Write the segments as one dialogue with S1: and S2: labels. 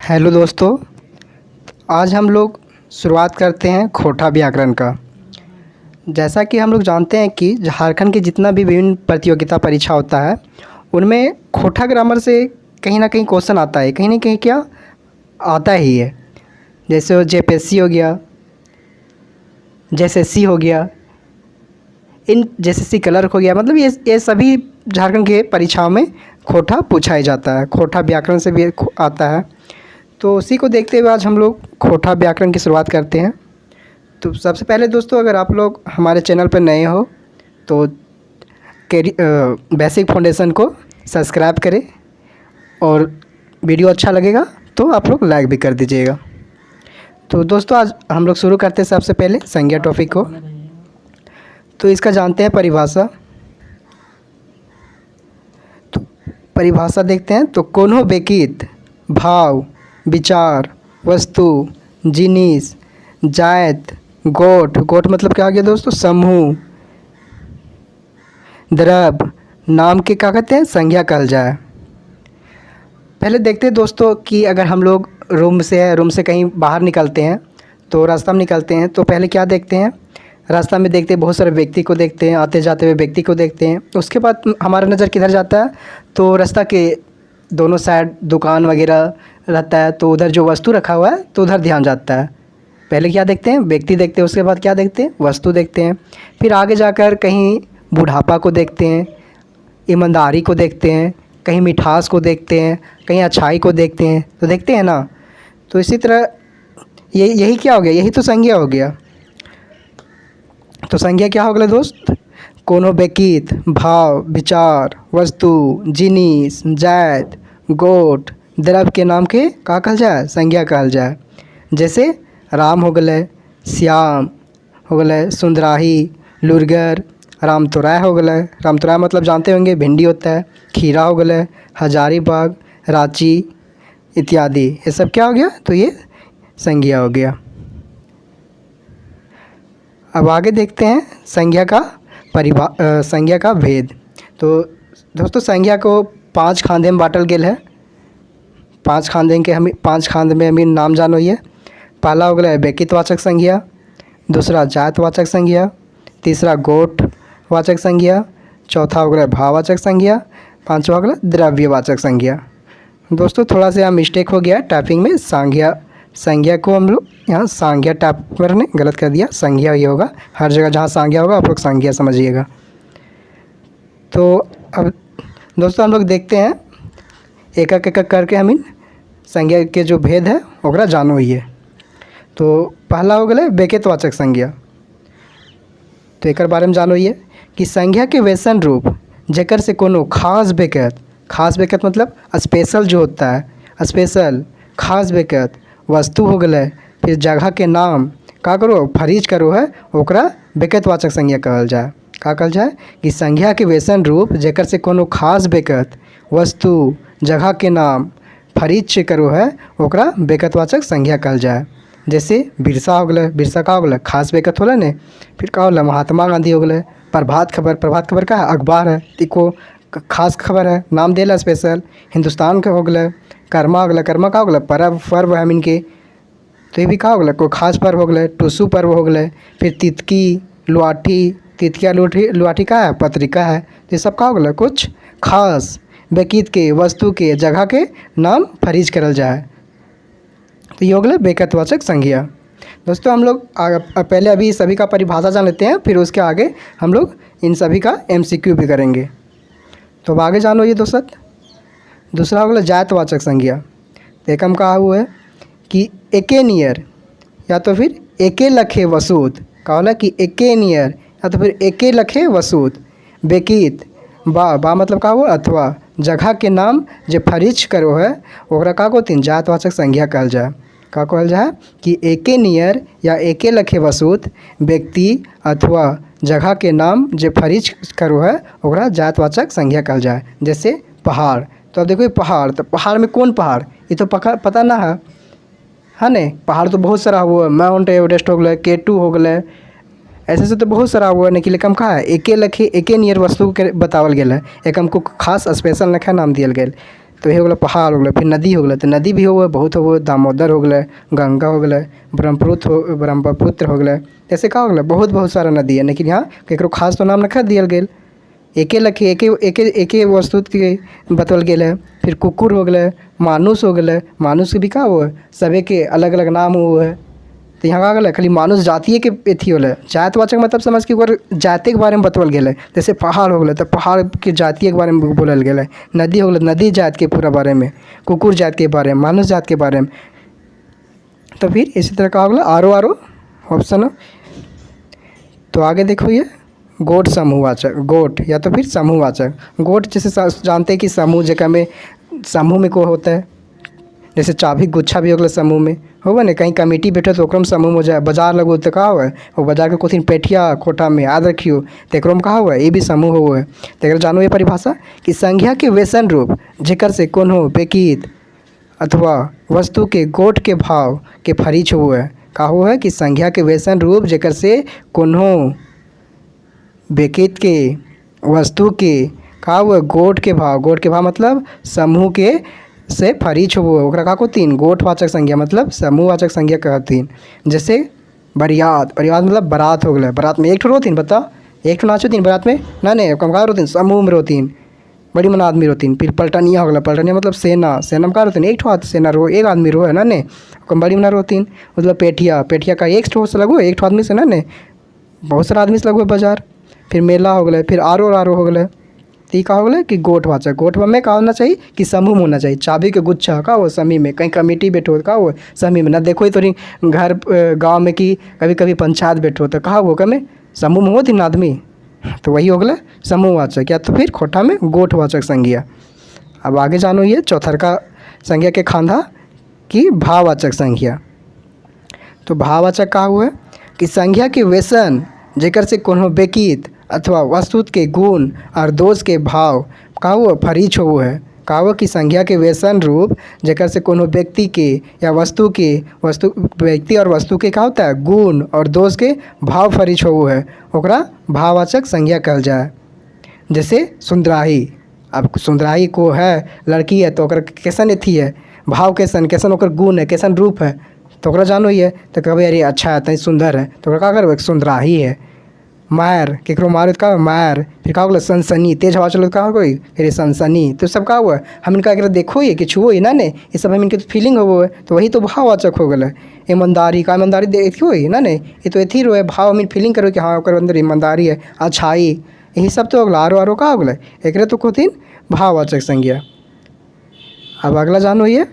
S1: Hello दोस्तों, आज हम लोग शुरुआत करते हैं खोटा व्याकरण का। जैसा कि हम लोग जानते हैं कि झारखंड के जितना भी विभिन्न प्रतियोगिता परीक्षा होता है उनमें खोटा ग्रामर से कहीं ना कहीं क्वेश्चन आता है, कहीं ना कहीं क्या आता ही है। जैसे वो जेपीएससी हो गया, जेएसएससी हो गया, इन जेएसएससी क्लर्क हो गया, मतलब ये सभी झारखंड के परीक्षाओं में खोटा पूछा ही जाता है। खोटा व्याकरण से भी आता है, तो उसी को देखते हुए आज हम लोग खोटा व्याकरण की शुरुआत करते हैं। तो सबसे पहले दोस्तों, अगर आप लोग हमारे चैनल पर नए हो तो बेसिक फाउंडेशन को सब्सक्राइब करें और वीडियो अच्छा लगेगा तो आप लोग लाइक भी कर दीजिएगा। तो दोस्तों, आज हम लोग शुरू करते हैं सबसे पहले संज्ञा टॉपिक को। तो इसका जानते हैं परिभाषा। तो परिभाषा देखते हैं। तो कोनो बेकित भाव, विचार, वस्तु, जिनिस, जायत, गोट, गोट मतलब क्या आ गया दोस्तों, समूह, द्रव्य, नाम के क्या कहते हैं, संज्ञा कहल जाए। पहले देखते हैं दोस्तों कि अगर हम लोग रूम से कहीं बाहर निकलते हैं, तो रास्ता में निकलते हैं तो पहले क्या देखते हैं, रास्ता में देखते हैं बहुत सारे व्यक्ति को देखते हैं, आते जाते हुए व्यक्ति को देखते हैं। उसके बाद हमारा नज़र किधर जाता है, तो रास्ता के दोनों साइड दुकान वगैरह रहता है, तो उधर जो वस्तु रखा हुआ है तो उधर ध्यान जाता है। पहले क्या देखते हैं, व्यक्ति देखते हैं, उसके बाद क्या देखते हैं, वस्तु देखते हैं। फिर आगे जाकर कहीं बुढ़ापा को देखते हैं, ईमानदारी को देखते हैं, कहीं मिठास को देखते हैं, कहीं अच्छाई को देखते हैं, तो देखते हैं ना। तो इसी तरह यही क्या हो गया, यही तो संज्ञा हो गया। तो संज्ञा क्या हो गया दोस्त, कोनो बेकित भाव, विचार, वस्तु, जिनिस, जायत, गोट, द्रव्य के नाम के का कहल जाए, संज्ञा कहल जाए। जैसे राम हो गए, श्याम हो गए, सुंदराही, लुरगर, रामतोराय हो गए। रामतोराय मतलब जानते होंगे भिंडी होता है। खीरा हो गए, हजारीबाग, रांची इत्यादि, ये सब क्या हो गया, तो ये संज्ञा हो गया। अब आगे देखते हैं संज्ञा का भेद। तो दोस्तों, संज्ञा को 5 खांदे में बांटल गेल है। 5 खांदे में हमें नाम जानो ये। पहला हो गया व्यक्तिवाचक संज्ञा, दूसरा जातवाचक संज्ञा, तीसरा गोटवाचक संज्ञा, चौथा हो गया भाववाचक संज्ञा, पांचवा हो गया द्रव्यवाचक संज्ञा। दोस्तों, थोड़ा सा यहाँ मिस्टेक हो गया टाइपिंग में, संज्ञा को हम लोग यहाँ संज्ञा टाइपर ने गलत कर दिया, संज्ञा ये होगा। हर जगह जहाँ संज्ञा होगा आप लोग संज्ञा समझिएगा। तो अब दोस्तों हम लोग देखते हैं एक एक करके हम इन संज्ञा के जो भेद है ओकरा जानो ही है। तो पहला हो गया बेकेतवाचक संज्ञा। तो एक बारे में जानो ही है कि संज्ञा के वैसन रूप जेकर से कोनो खास बेकत मतलब स्पेशल जो होता है, स्पेशल खास बेकत वस्तु हो गए, फिर जगह के नाम का करो फरीज करो है, ओकरा बेकतवाचक संज्ञा कहल जाए। का कहल जाए कि संज्ञा के वैसन रूप जेकर से कोनो खास बेकत वस्तु जगह के नाम फरीज से करो है, ओकरा बेकतवाचक संज्ञा कहल जाए। जैसे बिरसा हो गए, बिरसा का हो गए खास बेकत होला ने। फिर का होला महात्मा गांधी हो गए, प्रभात खबर का है, अखबार है, इको खास खबर है, नाम देला स्पेशल। हिंदुस्तान का हो गए, कर्मा हो गए, कर्मा का हो गए पर्व है इनके, तो ये भी का हो गए कोई खास पर्व हो गए, टुसु पर्व हो गए। फिर तितकी लुआठी का है, पत्रिका है। तो ये सब का हो गए कुछ खास बेकित के वस्तु के जगह के नाम फरीज करल जाए, तो ये हो गया बेकतवाचक संज्ञा। दोस्तों, हम लोग पहले अभी सभी का परिभाषा जान लेते हैं, फिर उसके आगे हम लोग इन सभी का MCQ भी करेंगे। तो अब आगे जानो ये दोस्तों, दूसरा हो गया जातवाचक संज्ञा। तो एक हम कहा हुआ है कि एके नियर या तो फिर एके लखे वसूत, का होला कि एके नियर या तो फिर एके लखे वसूत बेकित बा मतलब का हुआ अथवा जगह के नाम जो फरीज करो है ओकरा का को तीन जातवाचक संज्ञा कहल जाए। का कहल जाए कि एके नियर या एके लखे वसूत व्यक्ति अथवा जगह के नाम जो फरीज करो है ओकरा जातवाचक संज्ञा कहल जाए। जैसे पहाड़, तो अब देखो पहाड़, तो पहाड़ में कौन पहाड़, ये तो पता ना है ने। पहाड़ तो बहुत सारा हुआ, माउंट एवरेस्ट हो गए, K2 हो गए, ऐसे तो बहुत सारा हुआ ने कि लेकिन का है एके नियर वस्तु के बतावल गया है। एक हमको खास स्पेशल नखा नाम दियल गया। तो ये हो गया पहाड़ हो गया। फिर नदी हो गया, तो नदी भी हो गए बहुत हो गए, दामोदर हो गए, गंगा हो गए, ब्रह्मपुत्र हो गए। ऐसे का हो गया बहुत बहुत सारा नदी है, लेकिन यहाँ केकरो खास तो नाम रखा दिया गेल, एके लखे एके वस्तु के बतल गेल है। फिर कुकुर हो गए, मानुस हो गए, मानुस के भी का हो है, सभी के अलग अलग नाम हो है। तो यहाँ का गया खाली मानुस जातीय के एथी होल, जातवाचक मतलब समझ के ओकर जाति के बारे में बतवल गेल है। जैसे पहाड़ हो गए तो पहाड़ के जातीय के बारे में बोलल गेल है, नदी हो गए नदी जात के पूरा बारे में, कुकुर जात के बारे में, मानुस जात के बारे में। तो फिर इसी तरह का हो गया आरो ऑप्शन हो। तो आगे देखो ये गोट समूहवाचक, गोट या तो फिर समूहवाचक। गोट जैसे जानते हैं कि समूह जगह में समूह में को होता है, जैसे चाबी गुच्छा भी हो गया समूह में होगा ना, कहीं कमेटी बैठे तो ओकरो में समूह हो जाए। बाजार लगो तो का हुआ है, वो बाजार के कोथिन पेठिया कोठा में याद रखियो, तो एकरो में का हुआ है, ये भी समूह हुआ है। तो जानो ये परिभाषा कि संज्ञा के वैसन रूप जेकर से कोनो बेकीत अथवा वस्तु के गोट के भाव के फरीच हुआ है। का हुआ है कि संज्ञा के वैसन रूप जेकर से कोनो बेकीत के वस्तु के का हुआ गोट के भाव मतलब समूह के से फरीच हो ओकरा का कहतीन गोठवाचक संज्ञा, मतलब समूहवाचक संज्ञा कहतीन। जैसे बरियात मतलब बारात हो गया, बारात में एक ठो रोतीन, बता एक ठो नाचोतीन बारात में ना नहीं कम का रोतीन, समूह में रोतीन, बड़ी मन आदमी रोतीन। फिर पलटनिया हो गया, पलटनिया मतलब सेना में का रोतीन, एक ठो सेना रो, एक आदमी रो है ना ने कम बड़ी मना रोतीन। मतलब पेठिया का एक ठो से लगो, एक ठो आदमी से ना ने बहुत सारा आदमी से लगो बाजार। फिर मेला हो गया, फिर आरो हो गया। तो का हो गया कि गोठवा में का होना चाहिए कि समूह में होना चाहिए। चाबी के गुच्छा का हो समूह में, कहीं कमेटी बैठो का हो समूह में, ना देखो तो घर गांव में कि कभी कभी पंचायत बैठो तो कहा हो कमें समूह में होती ना आदमी, तो वही हो गया समूहवाचक या तो फिर खोटा में गोठवाचक संज्ञा। अब आगे जानो ये चौथरका संज्ञा के खांधा की भाववाचक संज्ञा। तो भाववाचक का हुआ कि संज्ञा के व्यसन जेकर से कोनो बेकीत अथवा वस्तु के गुण और दोष के भाव का हुआ फरीच हो है। का हुआ कि संज्ञा के व्यसन रूप जेकर से कोनो व्यक्ति के या व्यक्ति और वस्तु के का होता है गुण और दोष के भाव फरीच हो है, ओकरा भाववाचक संज्ञा कहल जाए। जैसे सुंदराही, अब सुंदराही को है लड़की है तो ओकर कैसन अथी है भाव, कैसन ओकर गुण है, कैसन रूप है, तो ओकरा जानो ही है। तो कभी अरे अच्छा है तनी सुंदर है तो ओकरा का करबे सुंदराही है। मार केकरो मारो तो का मार, फिर का होगा सनसनी, तेज हवा चलो तो का होगा फिर सनसनी। तो सब का हुआ हम इनका अगर देखो ये कि छुओ ही ना ने ये सब हम इनके तो फीलिंग हो है, तो वही तो भाववाचक हो गया। ईमानदारी का ईमानदारी देखियो ही ना ने ये तो एथी रो भाव हम फीलिंग करो कि हाँ ओकर अंदर ईमानदारी है, अच्छाई, यही सब तो अगला आरो का हो गया एक तो कहतीन भाववाचक संज्ञा। अब अगला जानो ये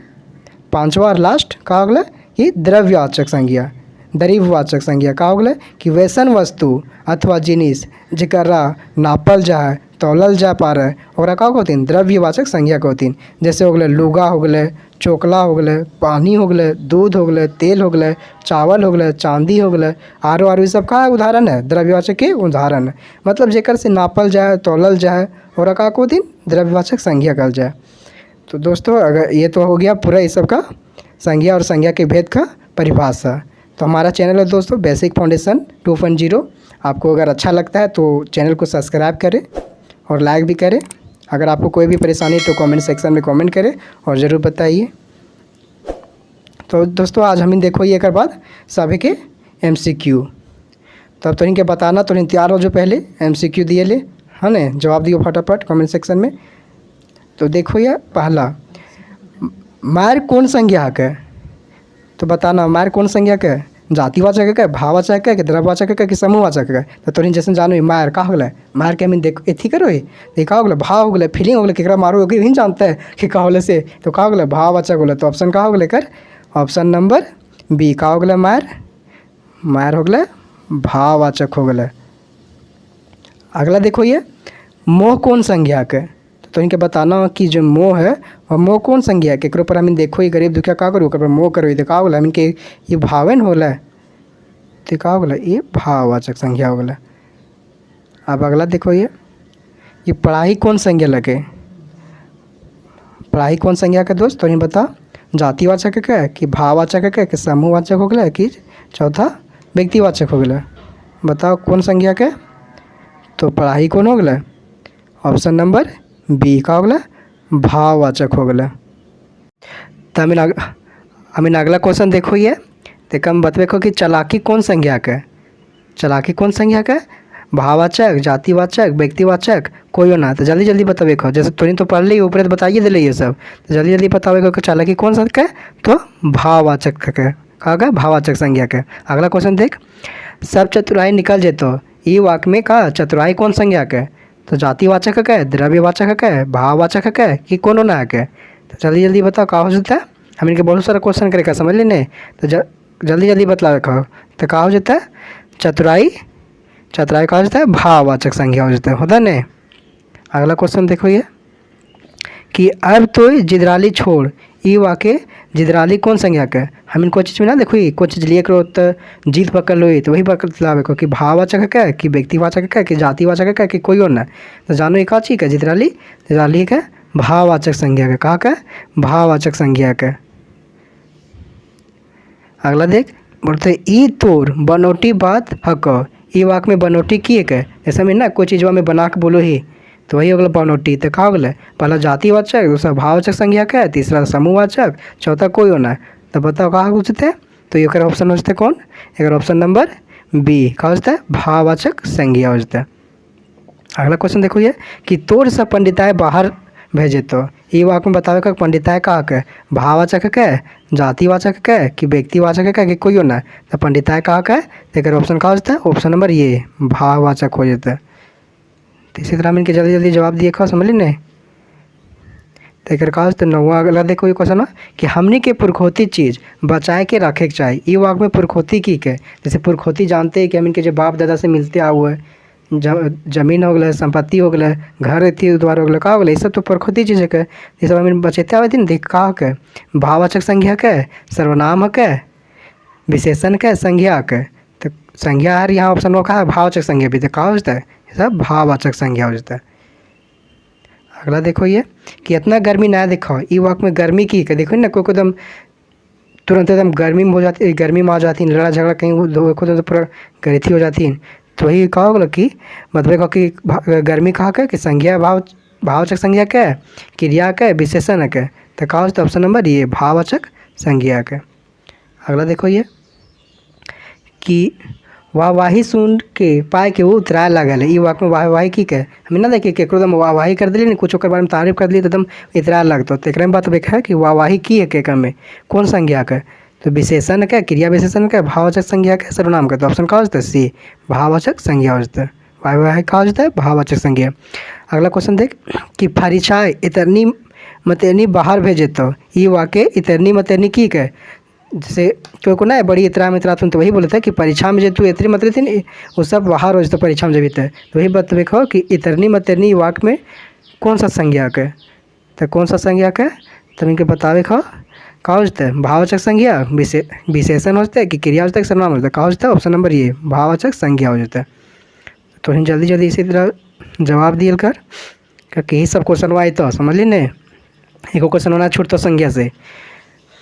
S1: पांचवा और लास्ट का हो गया कि द्रव्यवाचक संज्ञा। द्रव्यवाचक संज्ञा का हो गया कि वैसन वस्तु अथवा जिनिस जरा नापल जाए तौलल जा पा रहे और का कहतीन द्रव्यवाचक संज्ञा कहतीन। जैसे हो गए लुगा हो गए, चोकला हो गए, पानी हो गए, दूध हो गए, तेल हो गए, चावल हो गए, चांदी हो गए, आरो ये सब का उदाहरण है द्रव्यवाचक के उदाहरण है। मतलब जेकर से नापल जाए तौलल जाए और का कहतीन द्रव्यवाचक संज्ञा कहल जाए। तो दोस्तों अगर ये तो हो गया पूरा इस सब का संज्ञा और संज्ञा के भेद का परिभाषा। तो हमारा चैनल है दोस्तों बेसिक फाउंडेशन 2.0। आपको अगर अच्छा लगता है तो चैनल को सब्सक्राइब करें और लाइक भी करें। अगर आपको कोई भी परेशानी तो कमेंट सेक्शन में कमेंट करें और ज़रूर बताइए। तो दोस्तों आज हम देखो ये कर बाद सभी के MCQ। तब तो इनके बताना तो तैयार हो जो पहले MCQ दिए ले है ना, जवाब दियो फटाफट कमेंट सेक्शन में। तो देखो ये पहला मार कौन संज्ञा है, तो बताना मार कौन संज्ञा है, जातिवाचक है, भाववाचक है, कि द्रव्यवाचक है, कि समूहवाचक है। तो तोरी जैसे जानो मार का हो गया, मार के हम देखो एथी करो देखा हो गया भाव हो गया फीलिंग हो गया केकरा मारो नहीं जानता है कि का होले से, तो का हो गया भाववाचक हो गया। तो ऑप्शन का हो गया कर ऑप्शन नंबर बी का हो गया मार हो गया भाववाचक हो गया। अगला देखो ये मोह कौन संज्ञा है, तो इनके बताना कि जो मोह है वह मोह कौन संज्ञा है, केकरो पर हम देखो ये गरीब दुखिया का करो पर मोह करो देखा हो गया हम इनके ये भावन होला तो का हो गया ये भाववाचक संज्ञा हो गया। अब अगला देखो ये पढ़ाई कौन संज्ञा लगे, पढ़ाई कौन संज्ञा का दोस्त तो नहीं बता जातिवाचक है कि भाववाचक है कि समूहवाचक हो गया कि चौथा व्यक्तिवाचक हो गया, बताओ कौन संज्ञा के। तो पढ़ाई कौन हो गया ऑप्शन नंबर बी का हो गया भाववाचक हो गया। तो हमें अगला क्वेश्चन देखो ये, तो हम बतबे कि चालाकी कौन संज्ञा के, चालाकी कौन संज्ञा के, भाववाचक, जातिवाचक, व्यक्तिवाचक, कोई ना। तो जल्दी जल्दी बतावे खो, जैसे तुरंत तो पढ़ ली ऊपर तो बताइए दिले ये सब, तो जल्दी जल्दी बतावे खो कि चालाकी कौन सा के, तो भाववाचक के, कहा गया भाववाचक संज्ञा के। अगला क्वेश्चन देख, सब चतुराई निकल जेतो, ई वाक्य में का चतुराई कौन संज्ञा के, तो जातिवाचक है, द्रव्यवाचक है, भाववाचक है कि कोनो ना है। तो जल्दी जल्दी बताओ का हो जाता है। हम इनके बहुत सारा क्वेश्चन करेगा समझ लेने, तो जल्दी जल्दी बतला रखो। तो का हो जाता है चतुराई, चतुराई का हो जाता है भाववाचक संज्ञा हो जाता है, होता है। अगला क्वेश्चन देखो ये कि अब तो जिद्राली छोड़, ई वाक्य जिद्राली कौन संज्ञा के। हम इनको चीज़ में ना देखो कोई चीज़ लिए करो तो जीत पकड़ लो, तो वही पकड़ को कि भाववाचक है कि व्यक्तिवाचक है कि जातिवाचक है कि कोई और ना। तो जानो एक चीज है जिद्राली, जिद्राली का भाववाचक संज्ञा के, कहा का भाववाचक संज्ञा के। अगला देख बोलते ई तोर बनौटी बात हक, ई वाक्य में बनौटी की है, जैसे में ना कोई चीज़ में बना के बोलो ही, तो वही हो गया बनौटी। तो का हो गया पहला जातिवाचक, दूसरा भाववाचक संज्ञा का, तीसरा समूहवाचक, चौथा कोई होना। तो बताओ कहाँ पूछते हैं, तो ये ऑप्शन हो जाता है कौन, एक ऑप्शन नंबर बी का हो जाता है भाववाचक संज्ञा हो जाता है। अगला क्वेश्चन देखो ये कि तोर से पंडिताय बाहर भेजे, तो ये वाक्य में बतावे का पंडिताय का है, भाववाचक है, जातिवाचक है कि व्यक्तिवाचक है कि कोई होना। तो पंडिताय का है, एक ऑप्शन का हो जाता है ऑप्शन नंबर ये भाववाचक हो जाता है। तो इसी तरह हम इनके जल्दी जल्दी जवाब दिए खा समझ लेने। तो एक तो नौवा अगला देखो ये क्वेश्चन कि हमनी के पुरखोती चीज़ बचाए के रखे के चाहिए, ये वाक्य में पुरखोती की के, जैसे पुरखोती जानते हैं कि हम इनके जो बाप दादा से मिलते आ हुए जमीन हो गए, संपत्ति हो गए, घर थी द्वार हो गए, का हो गए, ये सब तो पुरखोती चीज़ है। ये सब हम बचते आवे थी देख का के भाववाचक संज्ञा के, सर्वनाम के, विशेषण के, संज्ञा के। तो संज्ञा है यहाँ ऑप्शन का है भाववाचक संज्ञा भी, तो का हो जाता है ये सब भाववाचक संज्ञा हो जाता है। अगला देखो ये कि इतना गर्मी ना दिखाओ, ई वाक्य में गर्मी की है, देखो ना कोई एकदम तुरंत एकदम गर्मी में हो जाती, गर्मी में आ जाती, लड़ा झगड़ा कहीं तो पूरा गरीथी हो जाती। तो वही कहा होगा कि मतलब कि गर्मी कहा के कि संज्ञा भाववाचक संज्ञा के, क्रिया के, विशेषण के। तो कहा होता है ऑप्शन नंबर ये भाववाचक संज्ञा के। अगला देखो ये कि वाहवाही सुन के पाए के वो उतराए लगल है, ई वाक्य में वाहवाही की के, हमें ना देखिए केकरो एकदम वाहवाही कर दिली, कुछ ओकर बारे में तारीफ कर दिली तो एकदम इतराए लगता। तो एक में बात है कि वाहवाही की है के में कौन संज्ञा के, तो विशेषण के, क्रिया विशेषण के, भाववाचक संज्ञा के, सर्वनाम के। तो ऑप्शन का हो जाता है सी भाववाचक संज्ञा हो जाता है, वाहवाही का हो जाता है भाववाचक संज्ञा। अगला क्वेश्चन देख कि फरिछाए इतरनी मतरनी बाहर भेजे, तो ये वाक्य इतरनी मतरनी की के, जैसे कोई को ना बड़ी इतरा में इतरा तो वही बोलता है कि परीक्षा में जब तू इतनी मत थी नहीं वो सब बाहर हो जाता परीक्षा में जब इतना, तो वही बात देखो कि इतरनी मतरनी वाक्य में कौन सा संज्ञा है, तो कौन सा संज्ञा है तब इनके बतावे खो का हो जाता है भाववाचक संज्ञा, विशेषण हो जाता है कि क्रिया हो जाता है, सर्वनाम हो जाता है, का हो जाता है ऑप्शन नंबर ये भाववाचक संज्ञा हो जाता है। तो हम जल्दी जल्दी इसी तरह जवाब दिए कर क्योंकि यही सब क्वेश्चन आए तो समझ ली नहीं, एक क्वेश्चन होना छूटता संज्ञा से।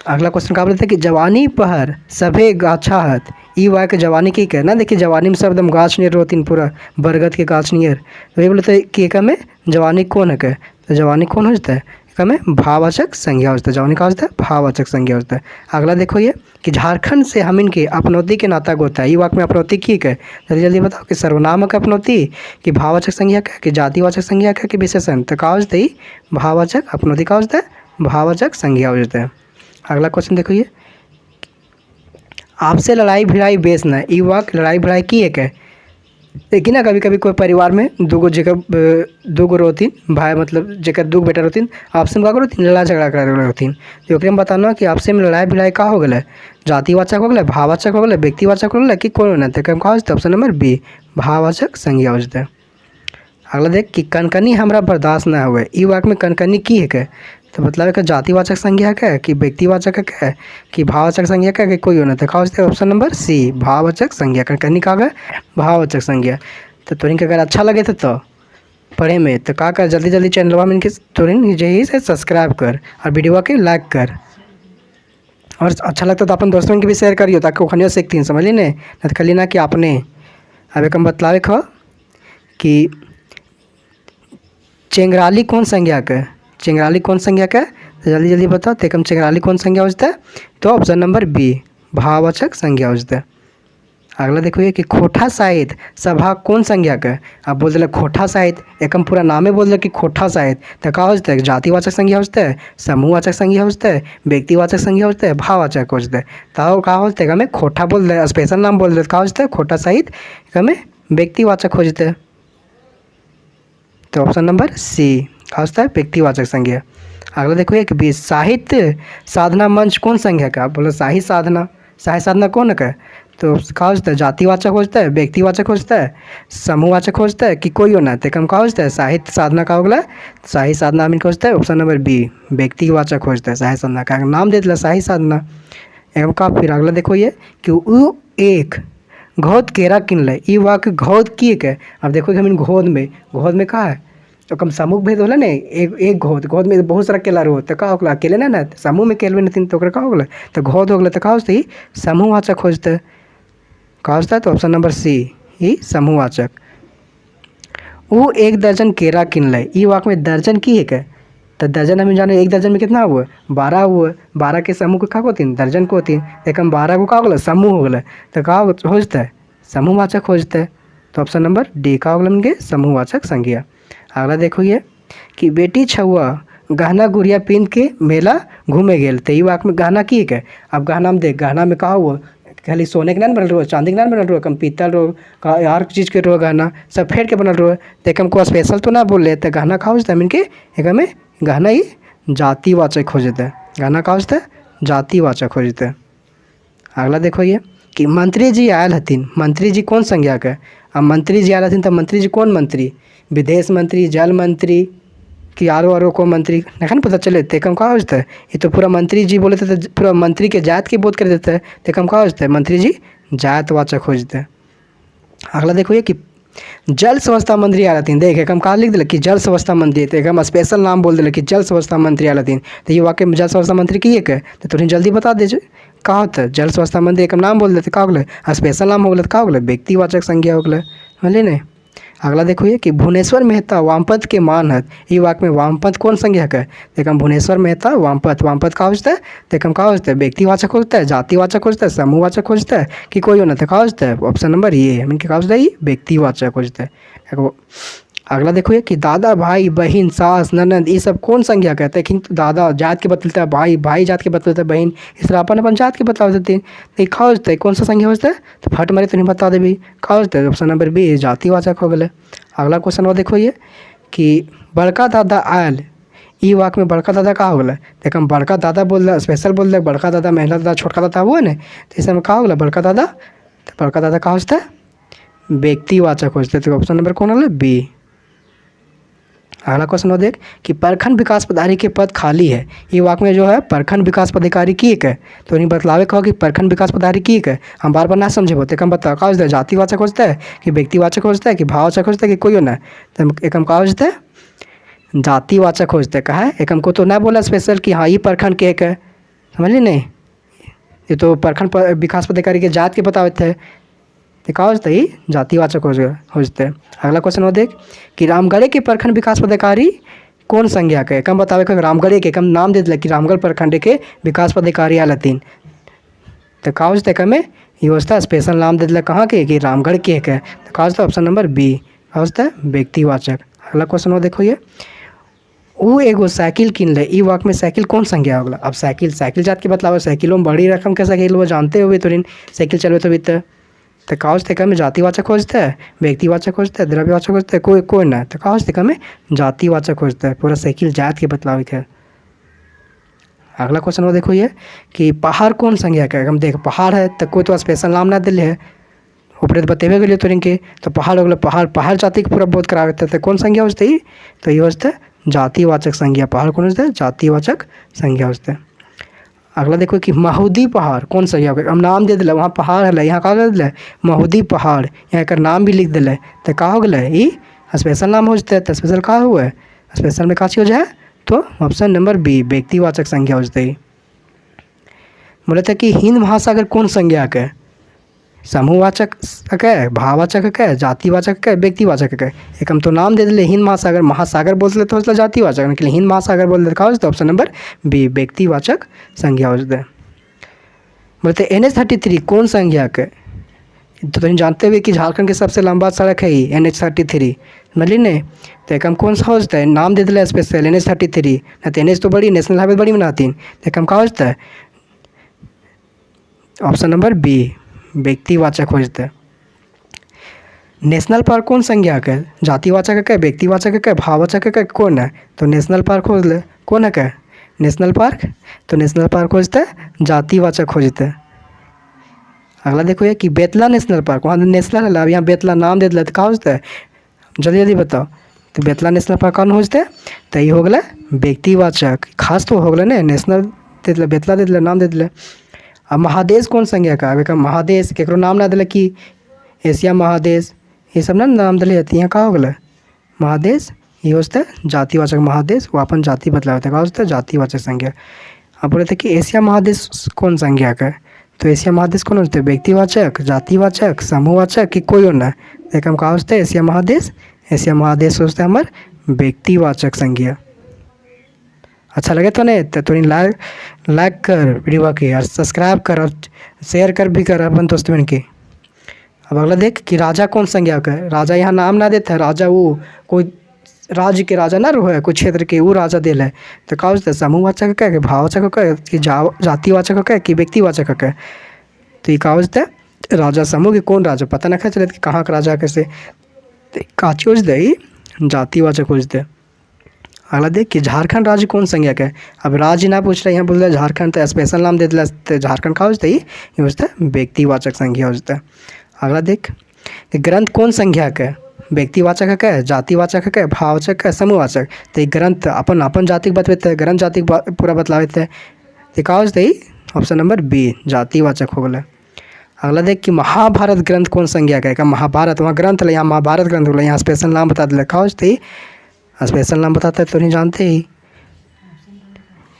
S1: अगला क्वेश्चन का बोलते हैं कि जवानी पहर सभे गाछाहत, ई वाक्य जवानी की कह ना, देखिए जवानी में सब एकदम गाछ नियर होती पूरा बरगद के गाछ नियर, तो ये बोलते हैं कि एक में जवानी कौन है कह, तो जवानी कौन हो जाता है, एक में भाववाचक संज्ञा हो जाता है, जवानी का हो जाता है भाववाचक संज्ञा हो जाता है। अगला देखो ये कि झारखंड से हम इनके अपनौती के नाता होता है, ये वाक्य में अपनौती की कह, जल्दी जल्दी बताओ कि सर्वनाम का अपनौती कि भाववाचक संज्ञा का कि जातिवाचक संज्ञा का कि विशेषण, तो का हो जाता है भाववाचक अपनौती का हो जाता है भाववाचक संज्ञा हो जाता है। अगला क्वेश्चन देखो ये आपसे लड़ाई भिड़ाई बेस न, ई वाक्य लड़ाई भिड़ाई की है क्या, देखिए ना कभी कभी कोई परिवार में दूगो रोतीन भाई मतलब जेकर दूगो बेटा रोतीन आपसे में का रोतीन लड़ा झगड़ा कर रोतीन, तो ओकरे में बताना कि आपसे में लड़ाई भिड़ाई का हो गया, जातिवाचक हो गया, भाववाचक हो गया, व्यक्तिवाचक हो गया कि कौन होना, तो कहा होता है ऑप्शन नंबर बी भाववाचक संज्ञा हो जाता है। अगला देख कि कनकनी हमरा बर्दाश्त ना हुए, ई वाक्य में कनकनी की है क्या, तो मतलब है कि जातिवाचक संज्ञा है कि व्यक्तिवाचक है कि भाववाचक संज्ञा है कि कोई होना, तो कहा ऑप्शन नंबर सी भाववाचक संज्ञा कनकनी का है भाववाचक संज्ञा। तो तुरंत के अगर अच्छा लगे तो पढ़े में तो का कर जल्दी जल्दी चैनल में इनके तुरंत यही से सब्सक्राइब कर और वीडियो के लाइक कर, और अच्छा लगता तो अपन दोस्तों के भी शेयर करियो ताकि वो खनिया सीखती हैं समझ ली नहीं तो खाली ना कि आपने। अब एक हम बतलावे खो कि चेंगराली कौन संज्ञा के, चेंगराली कौन संज्ञक है? तो जल्दी जल्दी बताओ। तो एकम चेंगराली कौन संज्ञा होता है? तो ऑप्शन नंबर बी भाववाचक संज्ञा होता है। अगला देखो ये कि खोटा साहित्य सभा कौन संज्ञक है? अब बोल दिला खोटा साहित्य, एकम पूरा नामे बोल दिला कि खोटा साहित्य, तो का होता है? जातिवाचक संज्ञा होता है, समूहवाचक संज्ञा होता है, व्यक्तिवाचक संज्ञा होता है, भाववाचक होता है। तो का होता है? हमें खोटा बोल दे, स्पेशल नाम बोल दे, का होता है? खोटा साहित्य हमें व्यक्तिवाचक होता है। तो ऑप्शन नंबर सी का होता है? व्यक्तिवाचक संज्ञा। अगला देखो ये कि साहित्य साधना मंच कौन संज्ञा का? बोलो साहित्य साधना कौन का? तो का होता है? जातिवाचक होता है, व्यक्तिवाचक होता है, समूहवाचक होता है कि कोई होना? तो कम का होता है? साहित्य साधना का होगा साहित्य साधना में होता है ऑप्शन नंबर बी व्यक्तिवाचक होता है। साहित्य साधना का नाम दे दिला साहित्य साधना एवं का। फिर अगला देखो ये कि उ एक घोद केरा किनल, ई वाक्य घोद की है। अब देखो हम घोद में का है? तो कम समूह भेद होला ने, एक घोद में बहुत सारा केला रहो, तो का होगा? अकेले ना समूह में केलवे नहीं तो का होगा? तो घोद होगा तो का होता है? समूहवाचक होता है। का होता है? तो ऑप्शन नंबर सी ही समूहवाचक। वो एक दर्जन केरा किनल, ई वाक्य में दर्जन की है? तो दर्जन हम जाने एक दर्जन में कितना हुआ? 12 हुआ। 12 के समूह को का होती है? दर्जन को होती है। एक 12 को का होगा? समूह होगा। तो का होता है? समूहवाचक होता है। तो ऑप्शन नंबर डी का होगा उनके समूहवाचक संज्ञा। अगला देखो ये कि बेटी छुआ गहना गुड़िया पिन के मेला घूमे गेल, तो ई वाक्य में गहना की है? अब गहना में देख, गहना में कहा हुआ? खाली सोने के ना बनल रहो, चांदी के ना बनल रहो, कम पीतल रहो, का हर चीज़ के रहो, गहना सब फेंट के बनल रहो। तो एक को स्पेशल तो ना बोल रहे, तो गहना का होता है इनके? एक में गहना ही जातिवाचक हो जाता है। गहना का होता है? जातिवाचक हो जाता है। अगला देखो ये कि मंत्री जी आयल हथिन, मंत्री जी कौन संज्ञा का? अब मंत्री जी आयल हथिन तो मंत्री जी कौन मंत्री? विदेश मंत्री, जल मंत्री कि आरो को मंत्री नहीं पता चले। तो कम का होता है? ये तो पूरा मंत्री जी बोले थे तो पूरा मंत्री के जात की बोध कर देता है। तो कम का होता है? मंत्री जी जातवाचक हो जाता है। अगला देखो ये कि जल स्वच्छता मंत्री आ रही, देख हम कहा लिख दिल कि जल स्वच्छता मंत्री, तो हम स्पेशल नाम बोल दिल कि जल स्वच्छता मंत्री आ रही। तो ये वाक्य में जल स्वच्छता मंत्री की एक है? तो तुरंत जल्दी बता दीजिए का होता है? जल स्वच्छता मंत्री एक नाम बोल देते का होगा? स्पेशल नाम हो गया का होगा? व्यक्तिवाचक संज्ञा हो गया। समझलिए नहीं? अगला देखो ये कि भुवनेश्वर मेहता वामपंथ के मान है, ये वाक्य में वामपंथ कौन संज्ञा है? देखम भुवनेश्वर मेहता वामपंथ का होता है? देखम का होता है? व्यक्तिवाचक होता है, जातिवाचक होता है, समूहवाचक होता है कि कोई होना? तो का होता है? ऑप्शन नंबर ये है इनके का होता है? ये व्यक्तिवाचक होता है। अगला देखो ये कि दादा भाई बहन सास ननद ये सब कौन संज्ञा कहते हैं? तो दादा जात के बतलता है, भाई जात के बतलता है, बहन इस तरह अपन जात के बतला देते हैं। तो का होता है? कौन सा संज्ञा होता है? तो फट मारे तो नहीं बता दे भाई का होता है? ऑप्शन नंबर बी जातिवाचक हो गए। अगला क्वेश्चन वो देखो ये कि बड़का दादा आयल, ई वाक्य में बड़का दादा का होगा? देख हम बड़का दादा बोल रहे, स्पेशल बोल रहे, बड़का दादा, महिला दादा, छोटका दादा हुआ ना, तो इसमें का होगा? बड़का दादा। तो बड़का दादा का होता है? व्यक्तिवाचक होता है। तो ऑप्शन नंबर कौन होगा? बी। अगला क्वेश्चन वो देख कि प्रखंड विकास पदाधिकारी के पद खाली है, ये वाक्य में जो है प्रखंड विकास पदाधिकारी की एक है, तो नहीं बतलावे कहो कि प्रखंड विकास पदाधिकारी की एक है। हम बार बार ना समझे बोते कम बताओ का होता है? जातिवाचक होता है कि व्यक्तिवाचक होता है कि भाववाचक होता है कि कोई होना? तो एक हम का होता है? जातिवाचक होता है। कहा है एक हमको तो ना बोला स्पेशल कि हाँ ये प्रखंड के एक है, समझ ली नहीं? ये तो प्रखंड विकास पदाधिकारी के जात के बताते हैं, तो का होता है? जातिवाचक हो जाते हैं। अगला क्वेश्चन वो देख कि रामगढ़ के प्रखंड विकास पदाधिकारी कौन संज्ञा के? कम बतावे कि रामगढ़ के कम नाम दे दिला कि रामगढ़ प्रखंड के विकास पदाधिकारी आल हथिन, तो का होता है? कम ये होता है स्पेशल नाम दे दिला कहाँ के? कि रामगढ़ के एक है। तो का होता है? ऑप्शन नंबर बी का होता है? व्यक्तिवाचक। अगला क्वेश्चन वो देखो ये वो एगो साइकिल किन ले, ई वाक्य में साइकिल कौन संज्ञा होगा? अब साइकिल जात के बतलावे, साइकिलों में बड़ी रकम के साइकिल वो जानते हुए तो साइकिल चलवे तो भी तो का होता है? कम जातिवाचक होता है, व्यक्तिवाचक होता है, द्रव्यवाचक होता है, कोई ना? तो का होता है? कम जातिवाचक होता है, पूरा साइकिल जात के बतलावे के। अगला क्वेश्चन वो देखो ये कि पहाड़ कौन संज्ञा का? हम देख पहाड़ है तो कोई तो स्पेशल नाम ना दिले है, ऊपर तो बतेबे गए तो इनके, तो पहाड़ हो गए, पहाड़ जाति के पूरा बोध करावे थे, तो कौन संज्ञा होता है? तो ये होता है जातिवाचक संज्ञा। पहाड़ कौन होता है? जातिवाचक संज्ञा होता है। अगला देखो कि महुदी पहाड़ कौन संज्ञा होगा? हम नाम दे दिला, वहाँ पहाड़ है, यहाँ का दिला महुदी पहाड़, यहाँ का नाम भी लिख दिला, तो का हो गया? ये स्पेशल नाम हो जाता है। तो स्पेशल का हुआ है? स्पेशल में का चीज हो जाए? तो ऑप्शन नंबर बी व्यक्तिवाचक संज्ञा हो जाती है। बोले थे कि हिंद महासागर कौन संज्ञा का? समूहवाचक है, भाववाचक है, जातिवाचक है, व्यक्तिवाचक है। एक हम तो नाम दे दिले हिंद महासागर, महासागर बोलते तो उसला जातिवाचक, लेकिन हिंद महासागर बोलते का होता ऑप्शन नंबर बी व्यक्तिवाचक संज्ञा होता है। बोलते NH33 कौन संज्ञा के, तो तुम जानते हुए कि झारखंड की सबसे लंबा सड़क है ही NH33, समझ ने। तो एक हम कौन सा होता है, नाम दे दिला स्पेशल NH33, ना तो NH तो बड़ी नेशनल हाईवे बड़ी बनाती है, तो एक हम का होता है ऑप्शन नंबर बी व्यक्तिवाचक हो जाता है। नेशनल पार्क कौन संज्ञा का है, जातिवाचक है, व्यक्तिवाचक है, भाववाचक है, कौन है, तो नेशनल पार्क हो जाता है, कौन है क्या नेशनल पार्क, तो नेशनल पार्क हो जाता है जातिवाचक हो जाता है। अगला देखो ये कि बेतला नेशनल पार्क, वहाँ नेशनल है, अब यहाँ बेतला नाम दे दिला तो क्या हो जाता है, जल्दी जल्दी बताओ। तो बेतला नेशनल पार्क कौन हो जाता है, तो ये हो गया व्यक्तिवाचक, खास तो हो गया ना, नेशनल दे दिला, बेतला दे दिला, नाम दे दिला। अब महादेश कौन संज्ञा का, अब महादेश केकरो नाम ना दिले कि एशिया महादेश, ये सब ना नाम दिले जाती है, का हो गया महादेश, ये होता है जातिवाचक महादेश, वो अपन जाति बदला होता है, का होता है जातिवाचक संज्ञा। अब बोले थे कि एशिया महादेश कौन संज्ञा का है, तो एशिया महादेश कौन होता है, व्यक्तिवाचक, जातिवाचक, समूहवाचक कि कोई होना है, एक हम कहा होता है एशिया महादेश, एशिया महादेश होता है हमारे व्यक्तिवाचक संज्ञा। अच्छा लगे तो नहीं तो लाइक कर वीडियो के और सब्सक्राइब कर और शेयर कर भी कर अपन दोस्तों के। अब अगला देख कि राजा कौन संज्ञा का है, राजा यहाँ नाम ना देता है, राजा वो कोई राज्य के राजा ना रहे, कोई क्षेत्र के वो राजा दिल है, तो का होता है समूहवाचक का है, भाववाचक का है, कि जातिवाचक का है, कि व्यक्तिवाचक का है, तो ये का होता है राजा समूह के कौन राजा पता ना चले कि कहाँ का राजा कैसे, काची हो जाता है जातिवाचक हो जाता है। अगला देख कि झारखंड राज्य कौन संज्ञा का है, अब राज्य ना पूछ रहे, यहाँ बोल रहे झारखंड, तो स्पेशल नाम दे दिला, तो झारखंड का हो जाता है, ये होता है व्यक्तिवाचक संज्ञा हो जाता है। अगला देख कि ग्रंथ कौन संज्ञा का है, व्यक्तिवाचक का है, जातिवाचक का है, भाववाचक है, समूहवाचक, तो ये ग्रंथ अपन जाति बतवेते हैं, ग्रंथ जाति पूरा बतलाते हैं, तो का हो जाता है ऑप्शन नंबर बी जातिवाचक हो गया। अगला देख कि महाभारत ग्रंथ कौन संज्ञा का है, महाभारत वहाँ ग्रंथ है, यहाँ महाभारत ग्रंथ बोला, यहाँ स्पेशल नाम बता दिला, का हो जाता है स्पेशल नाम बताता है तो नहीं जानते ही,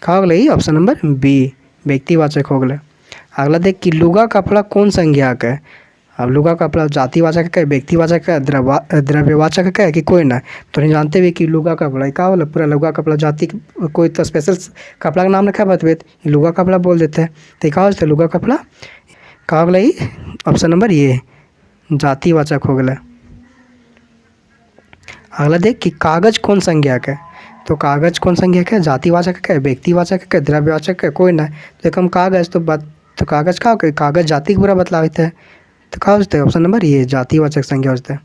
S1: का हो गया ऑप्शन नंबर बी व्यक्तिवाचक हो गया। अगला देख कि लुगा कपड़ा कौन संज्ञा का है, अब लुगा कपड़ा जातिवाचक का है, व्यक्तिवाचक का है, द्रव्यवाचक का है, कि कोई ना, तो नहीं जानते हुए कि लुगा कपड़ा का बोला पूरा लुगा कपड़ा जाति कोई तो स्पेशल कपड़ा का नाम रखा बतवे लुगा कपड़ा बोल देते हैं, तो क्या होता है लुगा कपड़ा, का हो गया ऑप्शन नंबर ये जातिवाचक हो गया। अगला देख कि कागज कौन संज्ञा का है, तो कागज कौन संज्ञा का है, जातिवाचक का है, व्यक्तिवाचक का है, द्रव्यवाचक का है, कोई ना, तो एक हम कागज तो कागज का कागज जाति पूरा बतलाते हैं, तो क्या होता है ऑप्शन नंबर ये जातिवाचक संज्ञा होता है।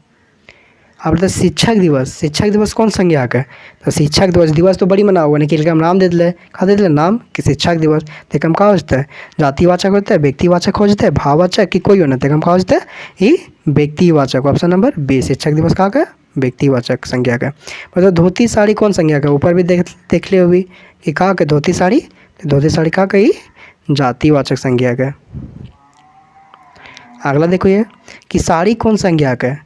S1: अब बोलते शिक्षक दिवस, शिक्षक दिवस कौन संज्ञा का है, तो शिक्षक दिवस तो बड़ी मना हुआ नहीं, कि हम नाम दे दिले, कहा दे दिले नाम कि शिक्षक दिवस, तो हम क्या होता है जातिवाचक होता है, व्यक्तिवाचक हो जाता है, भाववाचक कि कोई होना, तो हम क्या होता है ये व्यक्तिवाचक, ऑप्शन नंबर बी शिक्षक दिवस कहाँ का व्यक्तिवाचक संज्ञा का। मतलब धोती साड़ी कौन संज्ञा का, ऊपर भी देख ली होगी कि कहाँ का धोती साड़ी, तो धोती साड़ी कहाँ का ही जातिवाचक संज्ञा का। अगला देखो ये कि साड़ी कौन संज्ञा का है,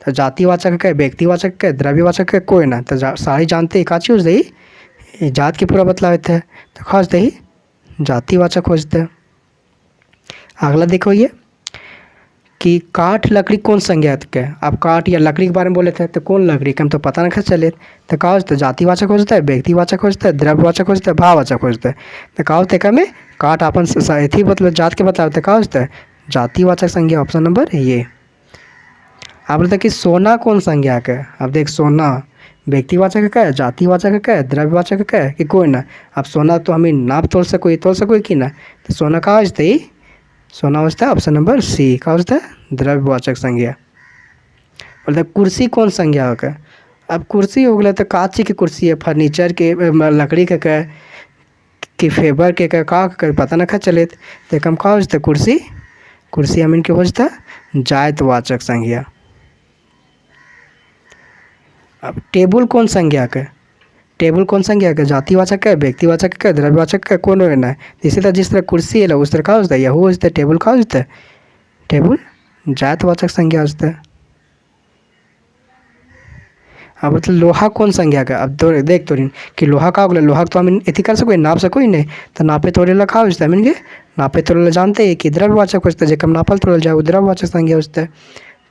S1: तो जातिवाचक का है, व्यक्तिवाचक का है, द्रव्यवाचक का है, कोई ना, तो साड़ी जानते ही का चीज़ ही जात के पूरा बतलाते हैं, तो खास दही जातिवाचक हो जाता है। अगला देखो ये कि काठ लकड़ी कौन संज्ञा का है, आप काठ या लकड़ी के बारे में बोले थे, तो कौन लकड़ी का हम तो पता नहीं चले, तो का होता है जातिवाचक हो जाता है, व्यक्तिवाचक हो जाता है, द्रव्यवाचक हो जाता है, भाववाचक हो जाता है, तो का होता है में काठ अपन अथी मतलब जात के बतलाते का होता है जातिवाचक संज्ञा, ऑप्शन नंबर ये। आप बोलते कि सोना कौन संज्ञा का है, अब देख सोना व्यक्तिवाचक का है, जातिवाचक का है, द्रव्यवाचक का है, कि कोई ना, अब सोना तो हमें नाप तोल सको कि ना, तो सोना का होता है सोना होता है ऑप्शन नंबर सी, का होता है द्रव्यवाचक संज्ञा। बोलते कुर्सी कौन संज्ञा का, अब कुर्सी हो गया तो कांच की कुर्सी है, फर्नीचर के लकड़ी का कि फेबर के का पता ना चले, तो कम का होता है कुर्सी हम इनके हो जाता है जातिवाचक संज्ञा। अब टेबल कौन संज्ञा का, टेबल कौन संज्ञा का, जातिवाचक है, व्यक्तिवाचक है, द्रव्यवाचक है, कौन होना है, इसी तरह जिस तरह कुर्सी है उस तरह का होता है यह होता है टेबल का होता है टेबल जातिवाचक संज्ञा होता है। अब मतलब लोहा कौन संज्ञा का। अब तो देख तोरिन कि लोहा का होगा, लोहा तो हम एथी कर सको नाप सको नहीं, तो नापे तोड़े ला का होता है के नापे तोड़े ला जानते हैं कि द्रव्यवाचक होता है, जेकम नापल तोड़ल जाए वो द्रव्यवाचक संज्ञा होता है।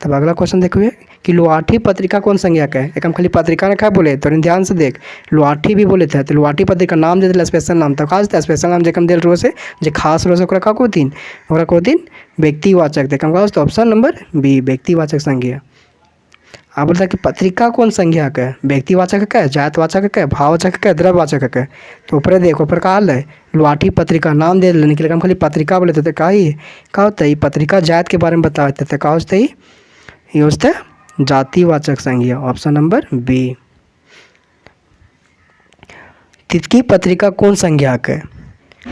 S1: तब अगला क्वेश्चन देखिए कि लोहाठी पत्रिका कौन संज्ञा का है। एक हम खाली पत्रिका ने क्या बोले तो ध्यान से देख, लोहाठी भी बोले थे, तो लोहाठी पत्रिका नाम दे दिला स्पेशल नाम, तब खास स्पेशल नाम जेकम दिल रो से जे खास रो से ओकरा का कोथिन, ओकरा कोथिन व्यक्तिवाचक। देखम का ऑप्शन नंबर बी व्यक्तिवाचक संज्ञा। आप बोलता कि पत्रिका कौन संज्ञा का है, व्यक्तिवाचक का है, जातवाचक का है, भाववाचक का है, द्रव्यवाचक का है। तो ऊपर देखो ऊपर कहा है लोहाठी पत्रिका नाम दे देने के लिए हम खाली पत्रिका बोले थे, का ही का होता है पत्रिका जात के बारे में बता देते थे, का होता है ये होता है जातिवाचक संज्ञा। Option number B. तितकी पत्रिका कौन संज्ञा का है,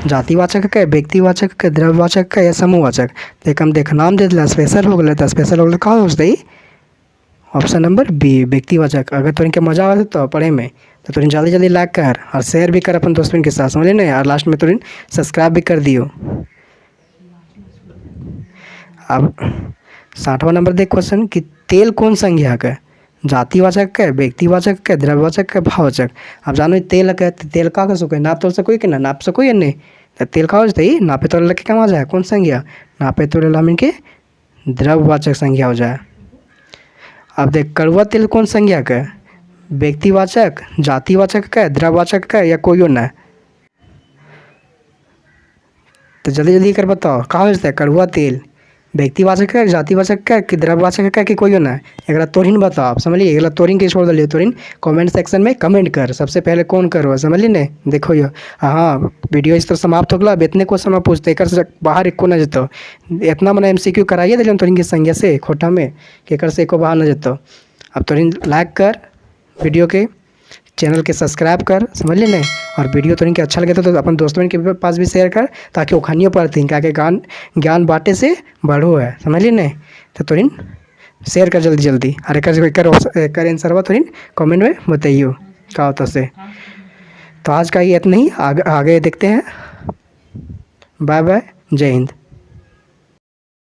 S1: जातिवाचक का है, व्यक्तिवाचक का है, द्रव्यवाचक का या समूहवाचक। देख हम देख नाम दे दिला स्पेशल हो गया, स्पेशल हो गया का होता है ऑप्शन नंबर बी व्यक्तिवाचक। अगर तुरंत के मजा आ तो पढ़े में तो तुरंत जल्दी जल्दी लाइक कर और शेयर भी कर अपन दोस्तों के साथ, समझे नहीं, और लास्ट में तुरंत सब्सक्राइब भी कर दियो। अब 60वां नंबर देख क्वेश्चन कि तेल कौन संज्ञा का है, जातिवाचक का है, व्यक्तिवाचक का है, द्रव्यवाचक का है, भाववाचक। अब जानो तेल का है, तेल का सको नाप तोड़ सको कि ना नाप सको या नहीं, तो तेल का होता है नापे तोड़ लगे कम आ जाए कौन संज्ञा, नापे तोड़ लामिन के द्रव्यवाचक संज्ञा हो जाए। अब देख कड़वा तेल कौन संज्ञा का है, व्यक्तिवाचक, जातिवाचक का है, द्रव्यवाचक का है या कोई ना। तो जल्दी जल्दी कर बताओ कहाँ होता है कड़वा तेल, व्यक्तिवाचक है, जातिवाचक का कि द्रव्यवाचक का कि कोई ना। एक तोरिन बताओ आप, समझिए एक तोरिन के छोड़ दिलिए, तोरिन कमेंट सेक्शन में कमेंट कर सबसे पहले कौन करो, समझिए नहीं। देखो यो हाँ वीडियो इस तरह समाप्त हो गया। अब इतने क्वेश्चन में पूछते एक से बाहर एको ना जतो, इतना मैंने MCQ कराइए दिलिए तोरिन की संज्ञा से खोटा में कि एक से एको बाहर ना जतो। अब तोरिन लाइक कर वीडियो के, चैनल के सब्सक्राइब कर, समझ ले नहीं। और वीडियो तो इनके अच्छा लगे तो अपन दोस्तों के पास भी शेयर कर, ताकि वो खानियों पड़ती क्या कि ज्ञान बांटे से बढ़ो है, समझ ली नहीं। तो तुरिन शेयर कर जल्दी जल्दी, और एक आंसर तुरिन कमेंट में बताइयो क्या होता से। तो आज का ये इतना ही, आगे देखते हैं। बाय बाय, जय हिंद।